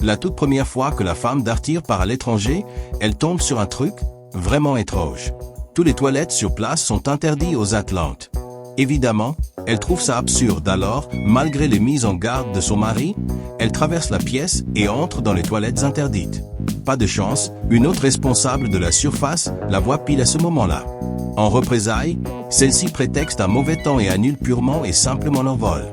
La toute première fois que la femme d'Arthur part à l'étranger, elle tombe sur un truc vraiment étrange. Tous les toilettes sur place sont interdites aux Atlantes. Évidemment, elle trouve ça absurde alors, malgré les mises en garde de son mari, elle traverse la pièce et entre dans les toilettes interdites. Pas de chance, une autre responsable de la surface la voit pile à ce moment-là. En représailles, celle-ci prétexte un mauvais temps et annule purement et simplement leur vol.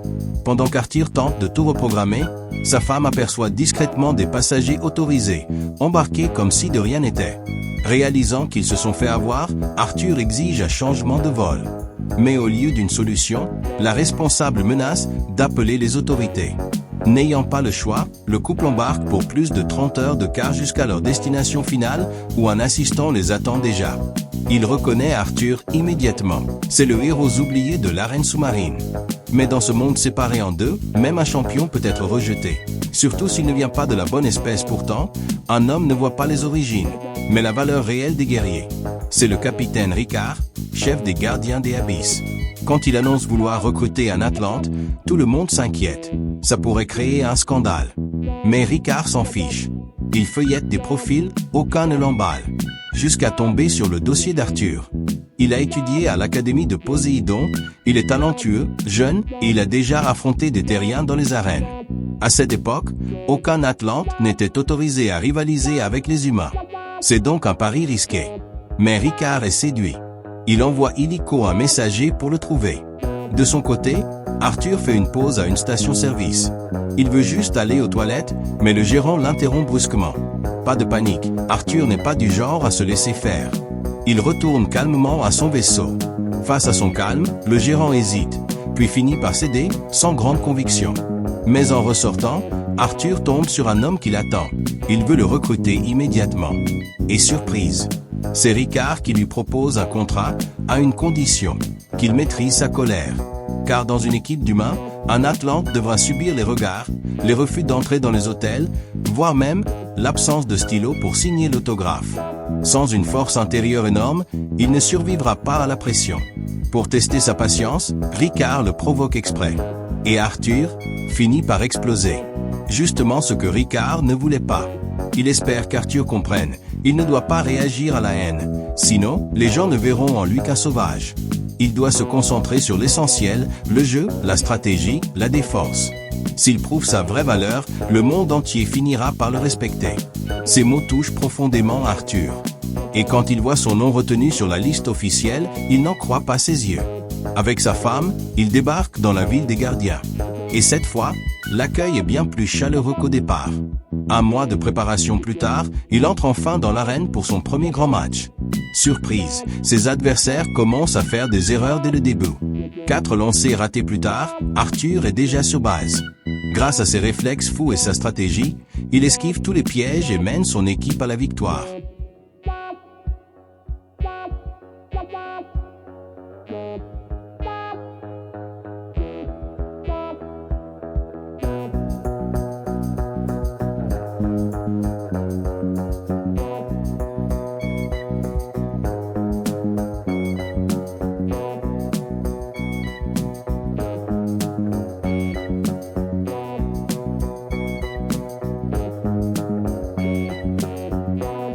Pendant qu'Arthur tente de tout reprogrammer, sa femme aperçoit discrètement des passagers autorisés, embarqués comme si de rien n'était. Réalisant qu'ils se sont fait avoir, Arthur exige un changement de vol. Mais au lieu d'une solution, la responsable menace d'appeler les autorités. N'ayant pas le choix, le couple embarque pour plus de 30 heures de car jusqu'à leur destination finale où un assistant les attend déjà. Il reconnaît Arthur immédiatement. C'est le héros oublié de l'arène sous-marine. Mais dans ce monde séparé en deux, même un champion peut être rejeté. Surtout s'il ne vient pas de la bonne espèce pourtant, un homme ne voit pas les origines, mais la valeur réelle des guerriers. C'est le capitaine Ricard, chef des gardiens des abysses. Quand il annonce vouloir recruter un Atlante, tout le monde s'inquiète. Ça pourrait créer un scandale. Mais Ricard s'en fiche. Il feuillette des profils, aucun ne l'emballe. Jusqu'à tomber sur le dossier d'Arthur. Il a étudié à l'Académie de Poséidon, il est talentueux, jeune, et il a déjà affronté des terriens dans les arènes. À cette époque, aucun Atlante n'était autorisé à rivaliser avec les humains. C'est donc un pari risqué. Mais Ricard est séduit. Il envoie illico un messager pour le trouver. De son côté, Arthur fait une pause à une station-service. Il veut juste aller aux toilettes, mais le gérant l'interrompt brusquement. Pas de panique, Arthur n'est pas du genre à se laisser faire. Il retourne calmement à son vaisseau. Face à son calme, le gérant hésite, puis finit par céder, sans grande conviction. Mais en ressortant, Arthur tombe sur un homme qui l'attend. Il veut le recruter immédiatement. Et surprise, c'est Ricard qui lui propose un contrat, à une condition, qu'il maîtrise sa colère. Car dans une équipe d'humains, un Atlante devra subir les regards, les refus d'entrer dans les hôtels, voire même l'absence de stylo pour signer l'autographe. Sans une force intérieure énorme, il ne survivra pas à la pression. Pour tester sa patience, Ricard le provoque exprès. Et Arthur finit par exploser. Justement ce que Ricard ne voulait pas. Il espère qu'Arthur comprenne. Il ne doit pas réagir à la haine. Sinon, les gens ne verront en lui qu'un sauvage. Il doit se concentrer sur l'essentiel, le jeu, la stratégie, la défense. S'il prouve sa vraie valeur, le monde entier finira par le respecter. Ces mots touchent profondément Arthur. Et quand il voit son nom retenu sur la liste officielle, il n'en croit pas ses yeux. Avec sa femme, il débarque dans la ville des gardiens. Et cette fois, l'accueil est bien plus chaleureux qu'au départ. Un mois de préparation plus tard, il entre enfin dans l'arène pour son premier grand match. Surprise, ses adversaires commencent à faire des erreurs dès le début. 4 lancers ratés plus tard, Arthur est déjà sur base. Grâce à ses réflexes fous et sa stratégie, il esquive tous les pièges et mène son équipe à la victoire.